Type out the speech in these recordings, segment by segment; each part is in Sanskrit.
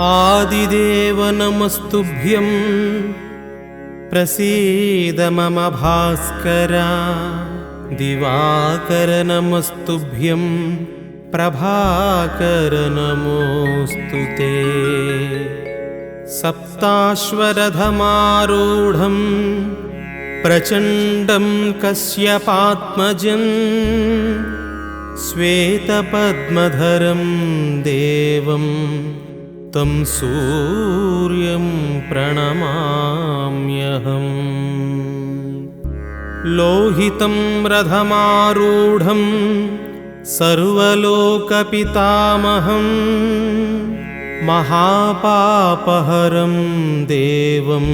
आदिदेव नमस्तुभ्यं प्रसीद मम भास्कर। दिवाकर नमस्तुभ्यं प्रभाकर नमोऽस्तुते। सप्ताश्वरथमारूढं प्रचण्डं कश्यपात्मजं श्वेतपद्मधरं देवं तं सूर्यं प्रणमाम्यहम्। लोहितं रथमारूढं सर्वलोकपितामहं महापापहरं देवं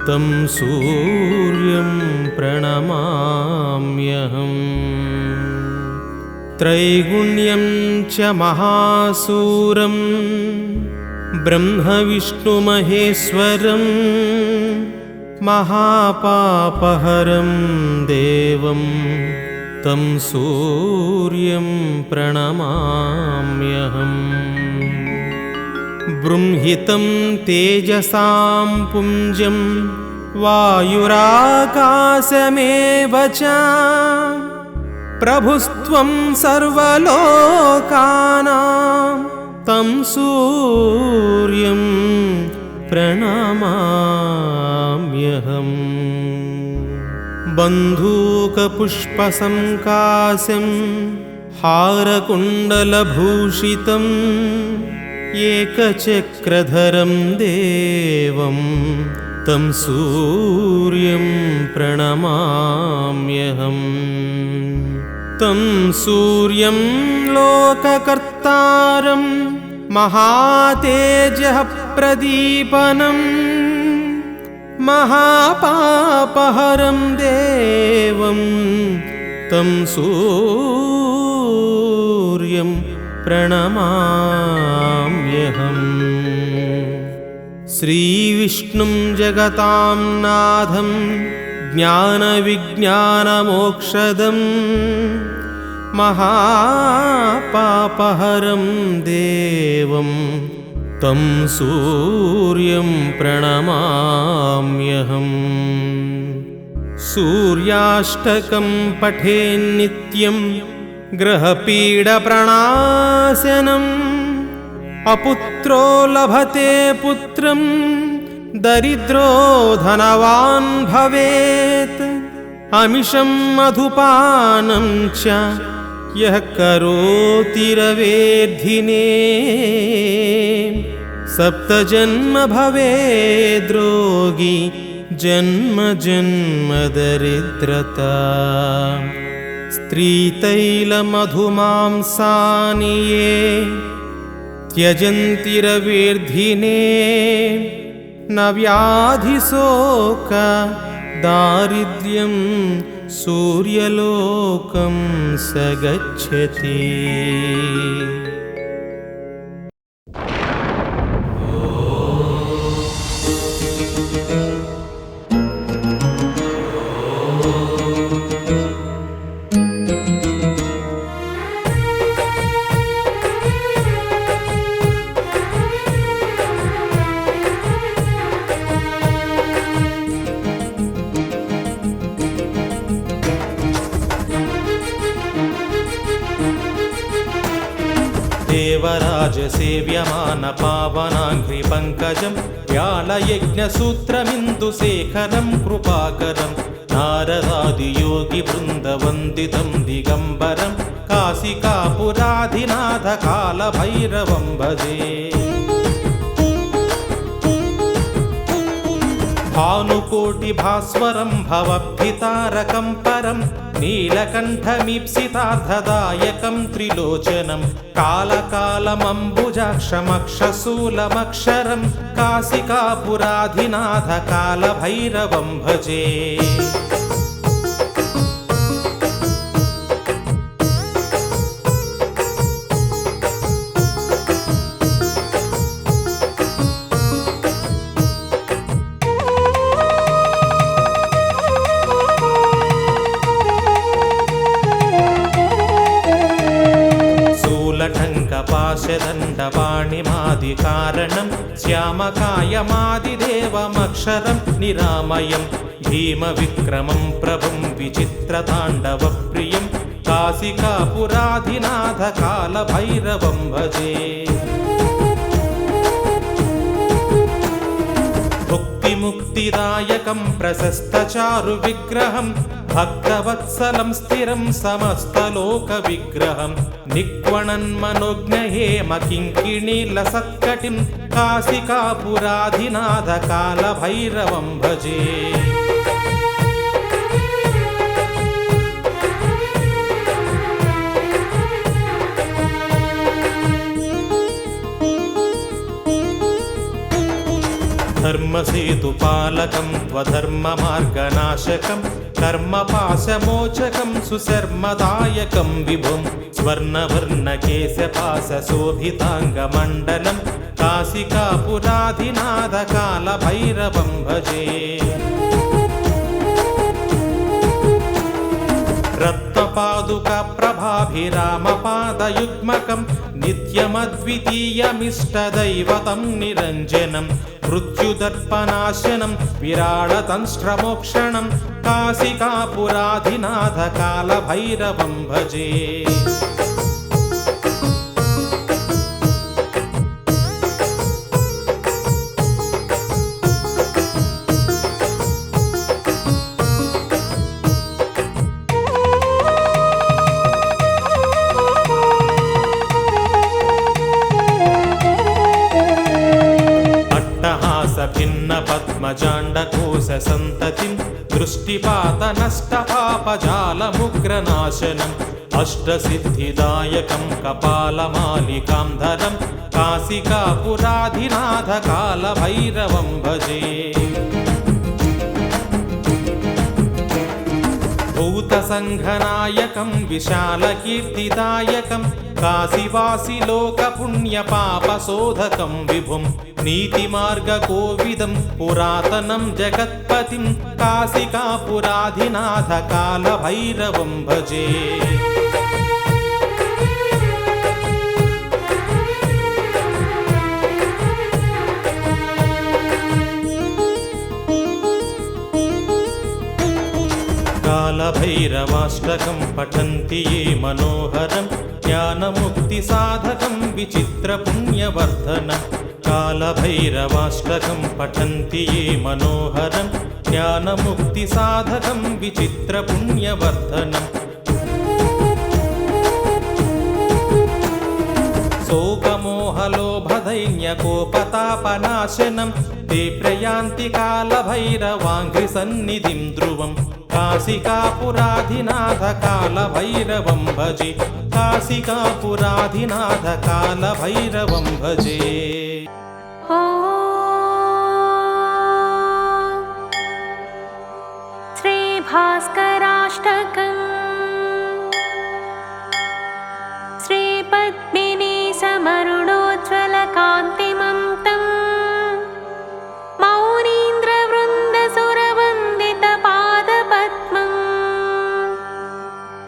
तं सूर्यं प्रणमाम्यहम्। त्रैगुण्यं च महासूरं ब्रह्मविष्णुमहेश्वरं महापापहरं देवं तं सूर्यं प्रणमाम्यहम्। बृंहितं तेजसां पुञ्जं वायुराकाशमेव च प्रभुस्त्वं सर्वलोकानां तं सूर्यं प्रणमाम्यहम्। बन्धूकपुष्पसङ्काशं हारकुण्डलभूषितं एकचक्रधरं देवं तं सूर्यं प्रणमाम्यहम्। तं सूर्यं लोककर्तारं महातेजः प्रदीपनं महापापहरं देवं तं सूर्यं प्रणमाम्यहम्। श्रीविष्णुं जगतां नाथं ज्ञानविज्ञानमोक्षदं महापापहरं देवं तं सूर्यं प्रणमाम्यहम्। सूर्याष्टकं पठेन्नित्यं ग्रहपीडप्रणाशनम् अपुत्रो लभते पुत्रं दरिद्रो धनवान् भवेत्। अमिषं मधुपानं च यः करोति रवेर्धिने सप्तजन्म भवेद्रोगी जन्म जन्म दरिद्रता। स्त्रीतैलमधुमांसानि ये त्यजन्ति रवेर्धिने न व्याधिशोक दारिद्र्यं सूर्यलोकं स गच्छति। देवराजसेव्यमान पावनाङ्घ्रिपङ्कजं व्यालयज्ञसूत्रमिन्दुशेखरं कृपाकरं नारदादियोगिवृन्दवन्दितं दिगम्बरं काशिकापुराधिनाथकालभैरवं भजे। भानुकोटिभास्वरं भवद्भितारकं परं नीलकण्ठमीप्सितार्थदायकं त्रिलोचनं कालकालमम्बुजाक्षमक्षशूलमक्षरं काशिकापुराधिनाथकालभैरवं भजे। श्यामकायमादिकारणं श्यामकायमादिदेवमक्षरं निरामयं भीमविक्रमं प्रभुं विचित्रताण्डवप्रियं काशिकापुराधिनाथकालभैरवं भजे। मुक्तिदायकं प्रशस्तचारुविग्रहं भक्तवत्सलं स्थिरं समस्तलोकविग्रहं निक्वणन्मनोज्ञहेमकिङ्किणीलसत्कटिं काशिकापुराधिनाथकालभैरवं भजे। धर्मसेतुपालकं त्वधर्ममार्गनाशकं कर्मपाशमोचकं सुशर्मदायकं विभुं स्वर्णवर्णकेशपाशशोभिताङ्गमण्डलं काशिकापुराधिनाथकालभैरवं भजे। रत्नपादुकाप्रभाभिरामपादयुग्मकं नित्यमद्वितीयमिष्टदैवतं निरञ्जनं मृत्युदर्पनाशनं विराडतंष्ट्रमोक्षणं काशिकापुराधिनाथकालभैरवं भजे। भिन्नपद्मजाण्डकोशसन्ततिं दृष्टिपातनष्टपापजालमुग्रनाशनम् अष्टसिद्धिदायकं कपालमालिकां धरं काशिकापुराधिनाथकालभैरवं भजे। भूतसङ्घनायकं विशालकीर्तिदायकं काशीवासिलोकपुण्यपापशोधकं विभुं नीतिमार्गकोविदं पुरातनं जगत्पतिं काशिकापुराधिनाथकालभैरवं भजे। कालभैरवाष्टकं पठन्ति ये मनोहरं ज्ञानमुक्तिसाधकं विचित्रपुण्यवर्धनं कालभैरवाष्टकं पठन्ति ये मनोहरं ज्ञानमुक्तिसाधकं विचित्रपुण्यवर्धनं शोकमोहलोभदैन्यकोपतापनाशनं ते प्रयान्ति कालभैरवाङ्घ्रिसन्निधिं ध्रुवं काशिकापुराधिनाथकालभैरवं भजे। काशिकापुराधिनाथकालभैरवं भजे। श्रीभास्कराष्टकम् श्रीपद्मिनी समरुणोज्ज्वलकान्तिमन्तं मौनीन्द्रवृन्दसुरवन्दितपादपद्मं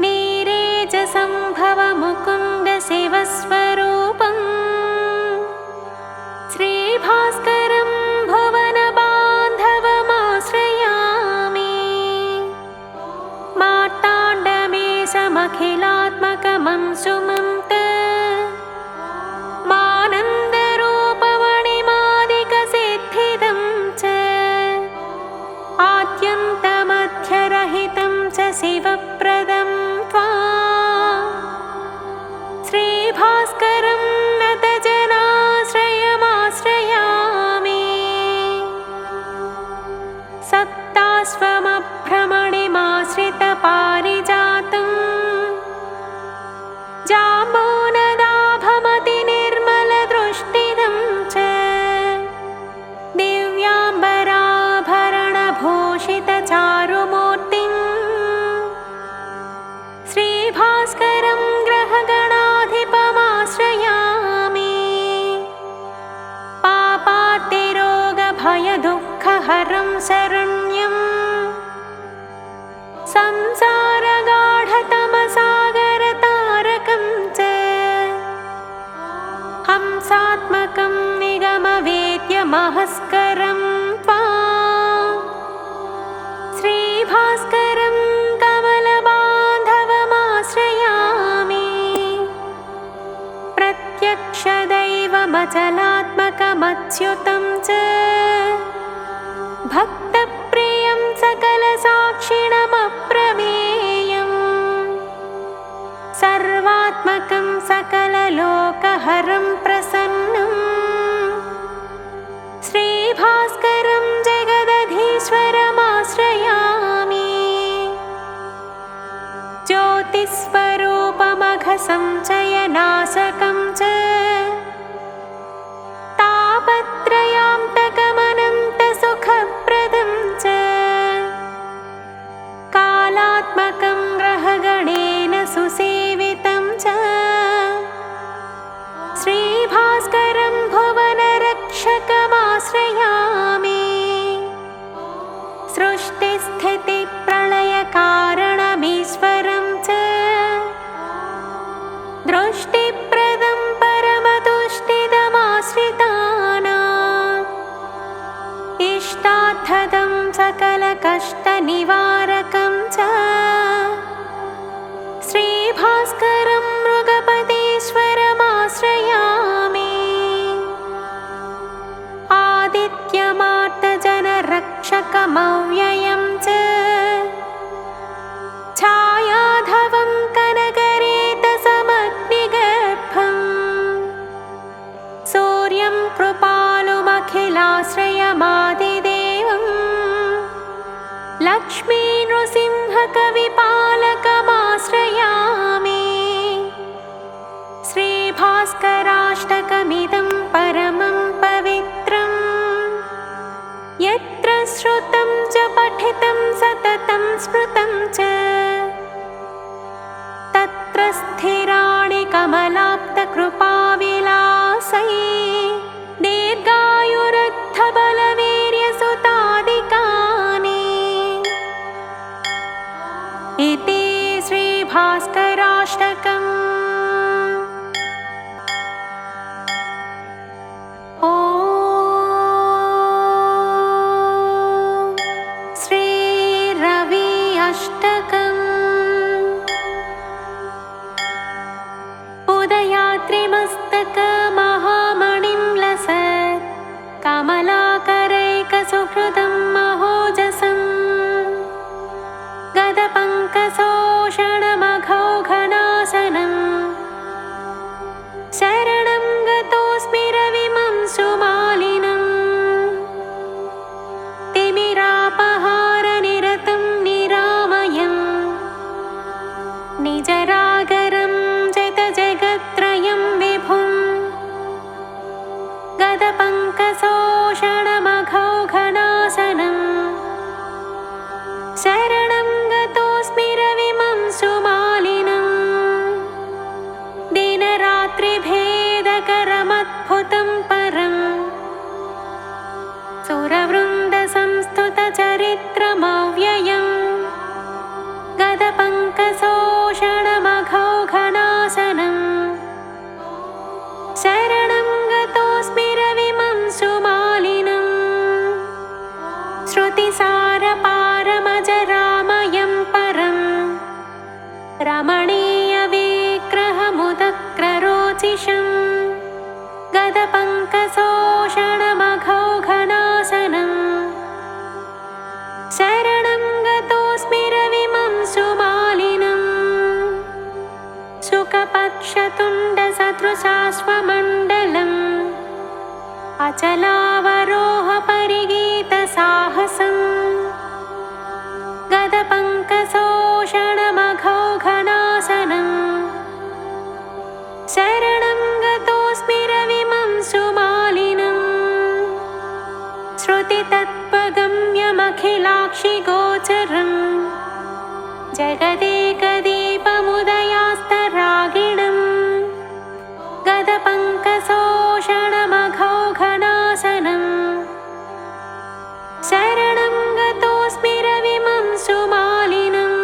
नीरेजसम्भवमुकुन्द शिवस्वरूपं श्रीभास्करं भुवनबान्धवमाश्रयामि मार्ताण्डमेशमखिलात्मकमं सुमन्त मानन्दरूपमणिमादिकसिद्धिदं च आद्यन्तमध्यरहितं च शिवप्रदं त्वां श्रीभास्करं नतजनाश्रयमाश्रयामि सत्तास्वमभ्रमणिमाश्रितपारिजातं जाम्बूनदाभमतिनिर्मलदृष्टिदं च दिव्याम्बराभरणभूषितचारुमूर्तिं श्रीभास्करं ग्रहगणाधिपमाश्रयामि पापार्तिरोगभयदुःखहरं शरण्यं संसारगाढतमसागरतारकं च हंसात्मकं दैत्यमहस्करं त्वां श्रीभास्करं कमलबान्धवमाश्रयामि प्रत्यक्षदैवमचलात्मकमच्युतं च भक्तप्रियं सकलसाक्षिणमप्रमेयम् सर्वात्मकं सकललोकहरं प्रसन्नं श्रीभास्करं जगदधीश्वरमाश्रयामि ज्योतिस्वरूपमघसञ्चयनाशकं च तापत्रयान्तकमनन्तसुखप्रदं च कालात्मकं ग्रहगणेन सुसेवितं च श्रीभास्करं भुवनरक्षकमाश्रयामि सृष्टिस्थितिप्रलयकारणमीश्वरं च दृष्टिप्रदं परमतुष्टिदमाश्रितानाम् इष्टार्थदं सकलकष्टनिवारकं च श्रीभास्करं मृगपतीश्वरमाश्रयामि आदित्यमार्तजनरक्षकमव्ययं च छायाधवं कनकरेतसमग्निगर्भं सूर्यं कृपालुमखिलाश्रयमादिदेवं लक्ष्मीनृसिंहकविपालकमाश्रयामि श्रीभास्कराष्टकमिदं परमं पवित्रं यत्र श्रुतं च पठितं सततं स्मृतं च तत्र स्थिराणि कमलाप्तकृपाविलासै दीर्घायुरर्थबलवीर्यसुतादिकानि इति श्रीभास्कराष्टकम्। ॐ श्रीरवि अष्टकम्। उदयात्रिमस्तकमहामणिं लसत् कमलाकरैकसुहृदं महोजसं गदपङ्कशोषणमघौघनाशनं शरणं गतोऽस्मि रविमं सुमालिनं तिमिरापहारनिरतं निरामयं निजरागरं जगत्रयं विभुं गदपङ्कशोषणमघौघनाशनं शरणं गतोऽस्मि रविमं सुमालिनं दिनरात्रिभेदकरमद्भुतं परं सुरवृन्दसंस्तुतचरित्रमव्ययं गदपङ्कशोषणमघौघनाशनं शरणं गतोऽस्मि रविमं सुमालिनं श्रुतिसारपारमजरामयं परं रमणीयविग्रहमुदग्ररोचिषं गदपङ्कशोषणमघौघनाशनं शरणं गतोऽस्मि रविमं सुमालिनं शुकपक्षतुण्डसदृशाश्वमण्डलम् अचलावरोहपरिगीतसाहसं गदपङ्कशोषणमघौघनाशनं शरणं गतोऽस्मि रविमं सुमालिनं श्रुतितत्त्वगम्यमखिलाक्षिगोचरं जगदेकदीपमुदयास्तरागिणं गदपङ्कशोषणमघौघनाशनं शरणं गतोऽस्मि रविमं सुमालिनं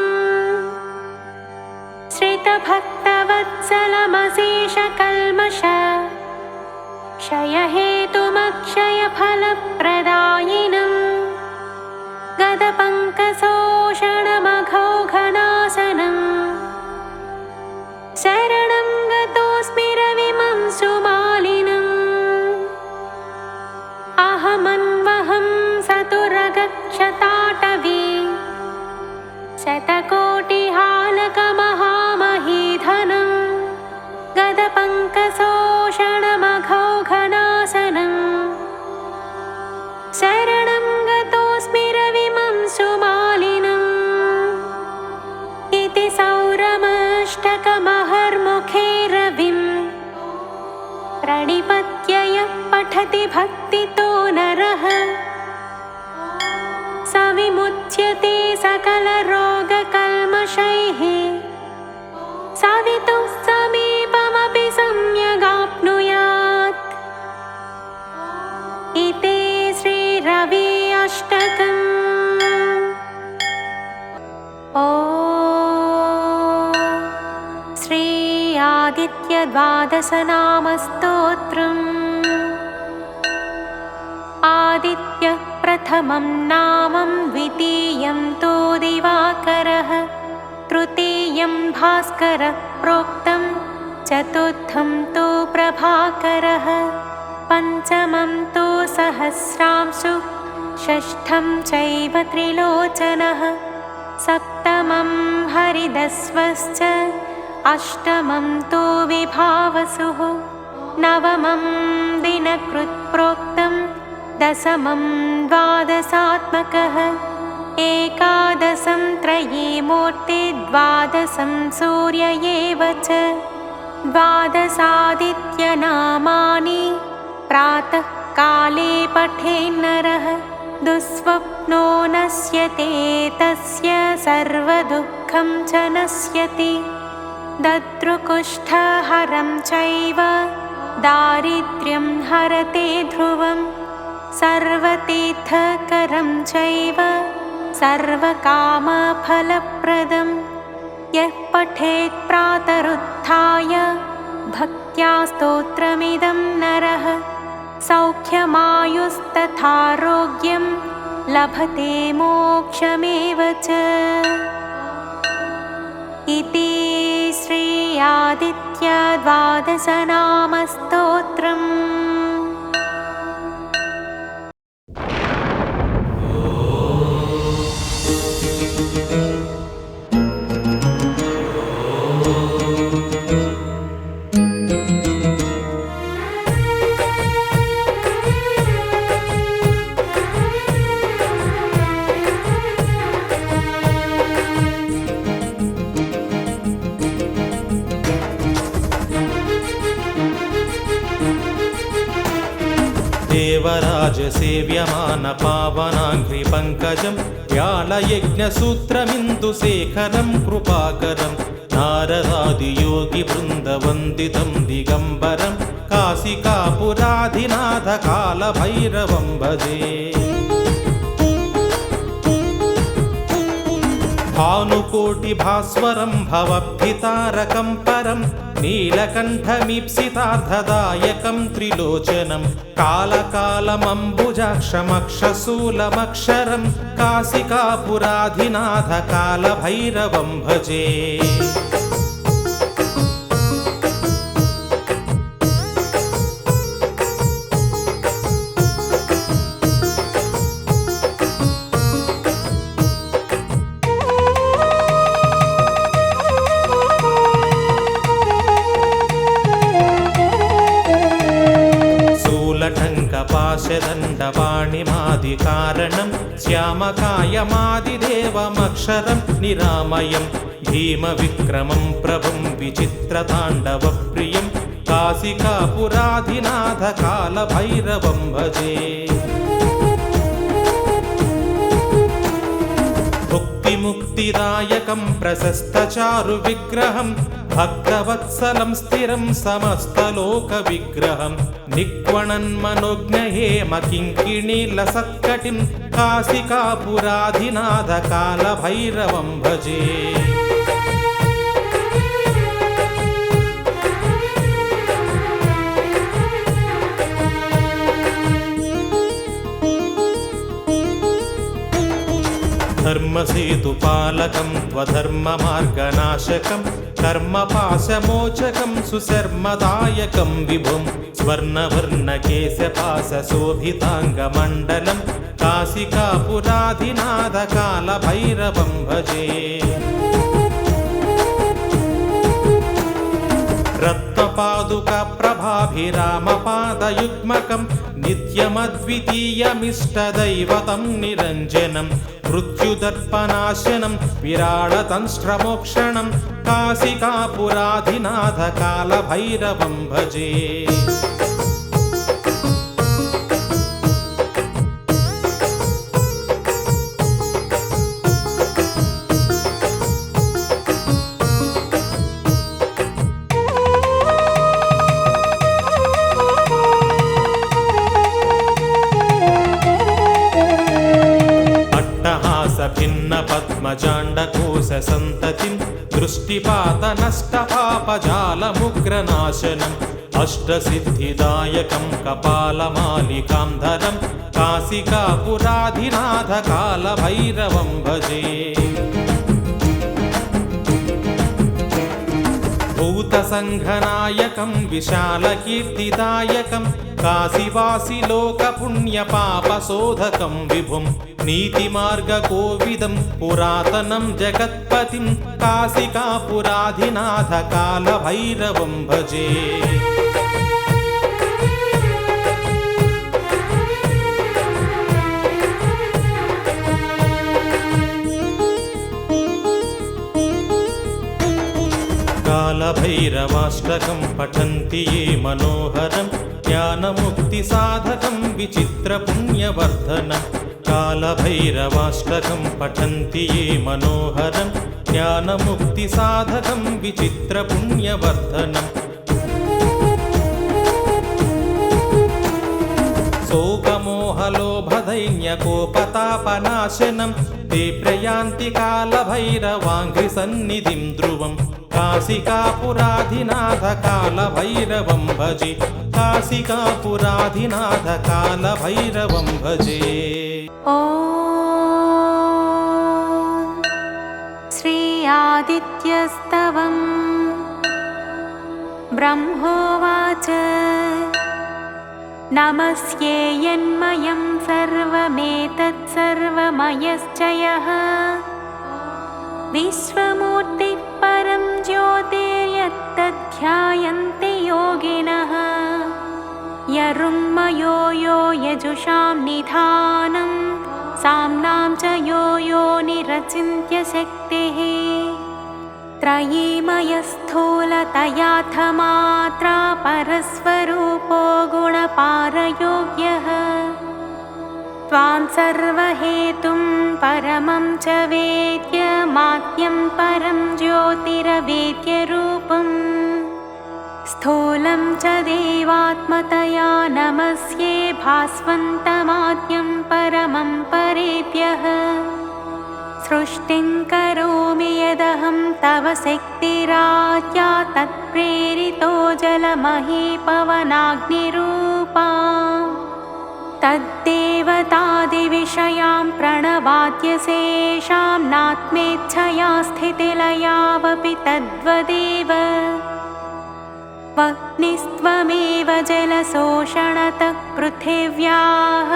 श्रितभक्तवत्सलमशेषकल्मष क्षयहेतुमक्षयफलप्रदायकं पङ्कशोषणमघौघनाशनम् शरणं गतोऽस्मि रविमं सुमालिनम् इति सौरमष्टकमहर्मुखे रविम् प्रणिपत्य यः पठति भक्तितो नरः स विमुच्यते सकलरोगकल्मषैः सवितुः समीपमपि सम्यगाप्नुयात् इति श्रीरवि अष्टकम्। ॐ श्री आदित्य द्वादशनामस्तोत्रम्। आदित्य प्रथमं नामं द्वितीयं तु दिवाकरः तृतीयं भास्करः प्रोक्तं चतुर्थं तु प्रभाकरः पञ्चमं तु सहस्रांशु षष्ठं चैव त्रिलोचनः सप्तमं हरिदस्वश्च अष्टमं तु विभावसुः नवमं दिनकृत् प्रोक्तं दशमं द्वादशात्मकः एकादशं त्रयी मूर्ति द्वादशं सूर्य एव च द्वादशादित्यनामानि प्रातः काले पठेन्नरः दुःस्वप्नो नश्यते तस्य सर्वदुःखं च नश्यति दद्रुकुष्ठहरं चैव दारिद्र्यं हरते ध्रुवं सर्वतीर्थकरं चैव सर्वकामफलप्रदं यः पठेत् प्रातरुत्थाय भक्त्या स्तोत्रमिदं नरः सौख्यमायुस्तथारोग्यं लभते मोक्षमेव च इति श्री आदित्य द्वादशनामस्तोत्रम्। देवराजसेव्यमान पावनाङ्घ्रिपङ्कजं व्यालयज्ञसूत्रमिन्दुशेखरं कृपाकरं नारदादियोगिवृन्दवन्दितं दिगम्बरं काशिकापुराधिनाथकालभैरवं भजे भानुकोटिभास्वरं भवद्भितारकं परं नीलकण्ठमीप्सितार्थदायकं त्रिलोचनं कालकालमम्बुजाक्षमक्षशूलमक्षरं काशिकापुराधिनाथकालभैरवं भजे पाशदण्डपाणिमादिकारणं श्यामकायमादिदेवमक्षरं निरामयं भीमविक्रमं प्रभुं विचित्रताण्डवप्रियं काशिकापुराधिनाथकालभैरवं भजे मुक्तिदायकं प्रशस्तचारुविग्रहं भक्तवत्सलं स्थिरं समस्तलोकविग्रहं निक्वणन्मनोज्ञहेमकिङ्किणीलसत्कटिं काशिकापुराधिनाथकालभैरवं भजे धर्मसेतुपालकं त्वधर्ममार्गनाशकं कर्मपाशमोचकं सुशर्मदायकं विभुं स्वर्णवर्णकेशपाशशोभिताङ्गमण्डलं काशिकापुराधिनाथकालभैरवं भजे रत्नपादुकप्रभाभिरामपादयुग्मकं नित्यमद्वितीयमिष्टदैवतं निरञ्जनं मृत्युदर्पनाशनं विराडतंष्ट्रमोक्षणं काशिकापुराधिनाथकालभैरवं भजे। पद्मजाण्डकोशसन्ततिं दृष्टिपातनष्टपापजालमुग्रनाशनम् अष्टसिद्धिदायकं कपालमालिकां धरं काशिकापुराधिनाथकालभैरवं भजे। भूतसङ्घनायकं विशालकीर्तिदायकं काशीवासिलोकपुण्यपापशोधकं विभुं नीतिमार्गकोविदं पुरातनं जगत्पतिं काशिकापुराधिनाथकालभैरवं भजे। कालभैरवाष्टकं पठन्ति ये मनोहरं ज्ञानमुक्तिसाधकं विचित्रपुण्यवर्धनं कालभैरवाष्टकं पठन्ति ये मनोहरं ज्ञानमुक्तिसाधकं विचित्रपुण्यवर्धनं शोकमोहलोभदैन्यकोपतापनाशनं ते प्रयान्ति कालभैरवाङ्घ्रिसन्निधिं ध्रुवं काशिकापुराधिनाथकालभैरवं भजे। काशिकापुराधिनाथकालभैरवं भजे। ॐ श्री आदित्यस्तवं ब्रह्मोवाच नमस्ये यन्मयं सर्वमेतत्सर्वमयश्च यः विश्वमूर्तिः परं ज्योतिर्यत्तध्यायन्ति योगिनः यरुण्मयो यो यजुषां निधानं साम्नां च यो योनिरचिन्त्य शक्तिः त्रयीमयस्थूलतयाथमात्रा परस्वरूपो गुणपारयोग्यः त्वां सर्वहेतुं परमं च वेद्यमाद्यं परं ज्योतिरवेद्यरूपम् स्थूलं च देवात्मतया नमस्ये भास्वन्तमाद्यं परमं परेभ्यः सृष्टिं करोमि यदहं तव शक्तिराज्ञा तत्प्रेरितो जलमहीपवनाग्निरूपा तद्देवतादिविषयां प्रणवाद्यशेषां नात्मेच्छया स्थितिलयावपि तद्वदेव वह्निस्त्वमेव जलशोषणतः पृथिव्याः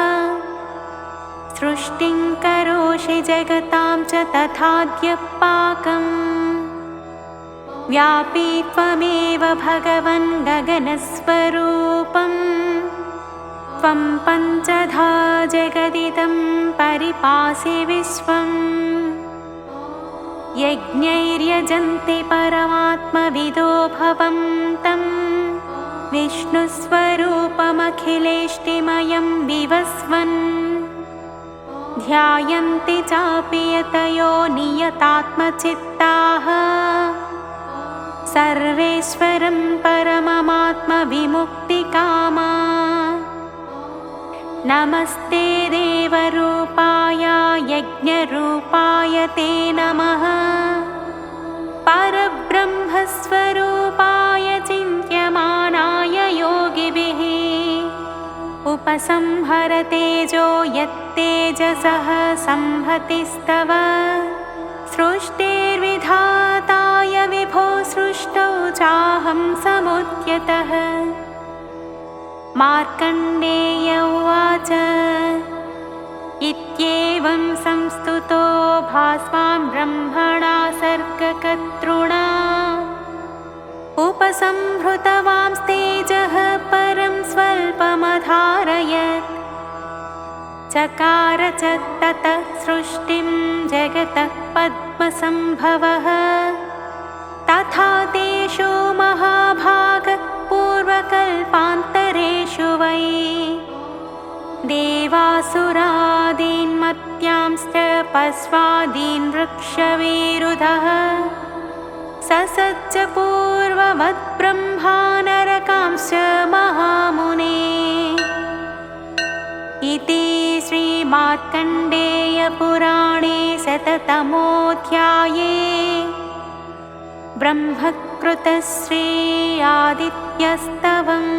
सृष्टिं करोषि जगतां च तथाद्यपाकम् व्यापी त्वमेव भगवन् गगनस्वरूपम् त्वं पञ्चधा जगदिदं परिपासि विश्वम् यज्ञैर्यजन्ति परमात्मविदो भवन्तं विष्णुस्वरूपमखिलेष्टिमयं विवस्वन् ध्यायन्ति चापि यतयो नियतात्मचित्ताः सर्वेश्वरं परममात्मविमुक्तिकामा नमस्ते देवरूपाय यज्ञरूपाय ते नमः परब्रह्मस्वरूपाय चिन्त्यमानाय योगिभिः उपसंहर तेजो यत्तेजसः संहतिस्तव सृष्टिर्विधाताय विभो सृष्टौ चाहं समुद्यतः मार्कण्डेय उवाच इत्येवं संस्तुतो भास्वां ब्रह्मणा सर्गकर्तृणा उपसंहृतवांस्तेजः परं स्वल्पमधारयत् चकार च ततः सृष्टिं जगतः पद्मसंभवः तथा तेषु महाभाग पूर्वकल्पान्तरेषु वै देवासुरादीन्मत्यांश्च पश्वादीन् वृक्षविरुधः ससज्ज पूर्वमद्ब्रह्मानरकांश्च महामुने इति श्रीमार्कण्डेयपुराणे शततमोऽध्याये ब्रह्मकृतश्री आदित्यस्तवम्।